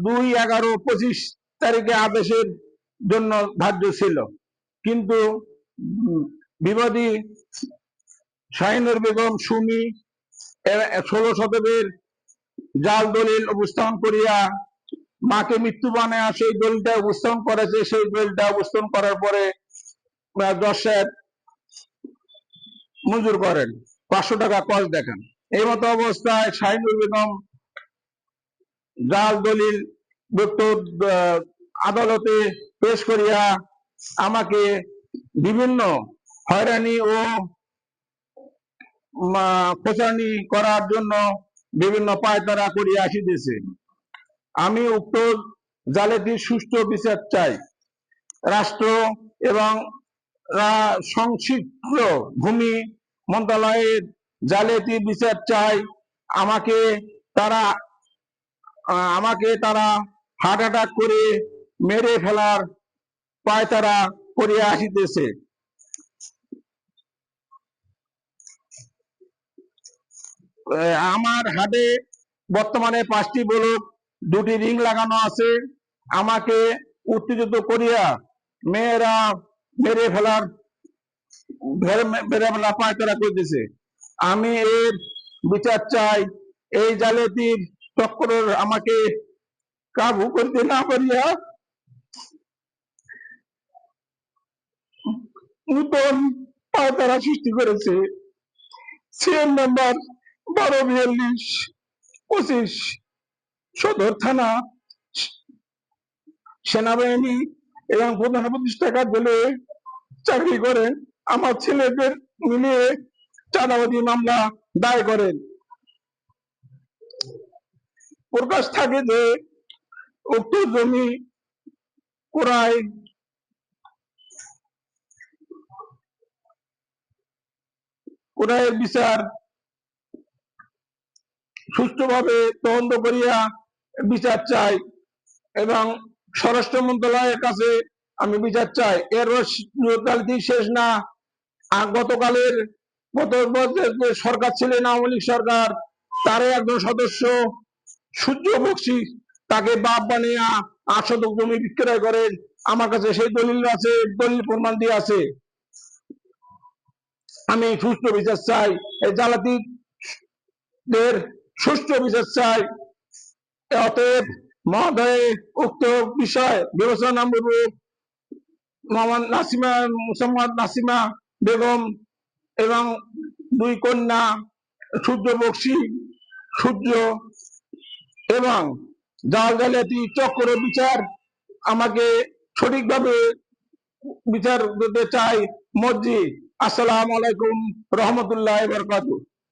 2/11/25 তারিখে আদেশের জন্য ধার্য ছিল, কিন্তু বিবাদী শাহিনুর বেগম সুমি 16 শতকের জাল দলিল উপস্থাপন করিয়া মাকে মৃত্যু বানায় সেই দলিলটা উপস্থাপন করেছে। সেই দলিলটা উপস্থাপন করার পরে জজ সাহেব মঞ্জুর করেন, 500 টাকা কস দেখান। এই মতো অবস্থায় শাহিনুর বেগম জাল দলিল আদালতে পেশ করিয়া আমাকে বিভিন্ন হয়রানি ও খোঁচানি করার জন্য বিভিন্ন পায়তারা করিয়া আসিতেছে। আমি উক্ত জালিয়াতির সুষ্ঠু বিচার চাই। রাষ্ট্র এবং সংশ্লিষ্ট ভূমি মন্ত্রণালয়ের জালিয়াতির বিচার চাই। আমাকে তারা হার্ট অ্যাটাক করে মেরে ফেলার পায়তারা করিয়া আসিতেছে। আমার হাতে বর্তমানে 5টি ব্লক, 2টি রিং লাগানো আছে। আমাকে উত্তেজিত করিয়া মেরে ফেলার পায়তারা করতেছে। আমি এর বিচার চাই। এই জালিয়াতির চক্র আমাকে কাবু করতে না পারিয়া নতুন পায়তারা সৃষ্টি করেছে। সিএম নাম্বার 1242-25 সদর থানা সেনাবাহিনী এবং প্রধান উপদেষ্টা জেলে চাকরি করেন আমার ছেলেদের মিলিয়ে চাঁদাবাজি মামলা দায় করেন। প্রকাশ থাকে যে উক্ত জমি ক্রয়ের বিচার সুষ্ঠুভাবে তদন্ত করিয়া বিচার চাই এবং স্বরাষ্ট্র মন্ত্রণালয়ের কাছে আমি বিচার চাই। এর শেষ না। গত সরকার ছিলেন আওয়ামী লীগ সরকার, তারই একজন সদস্য সূর্য বক্সি তাকে বাপ বানিয়ে 8 শতক জমি বিক্রয় করেন। আমার কাছে সেই দলিল আছে, দলিল প্রমাণ দিয়ে আছে। আমি সুষ্ঠু বিচার চাই। এই জালিয়াতিদের সুষ্ঠু বিচার চাই। অতএব মহোদয় উক্ত বিষয় বিবেচনা পূর্বক মোহাম্মদ নাসিমা বেগম এবং 2 কন্যা সূর্য বক্সি, সূর্য এবং জাল জালিয়াতি চক্র বিচার আমাকে সঠিকভাবে বিচার দিতে চাই। মর্জি। আসসালামু আলাইকুম রহমতুল্লাহ বারাকাতুহু।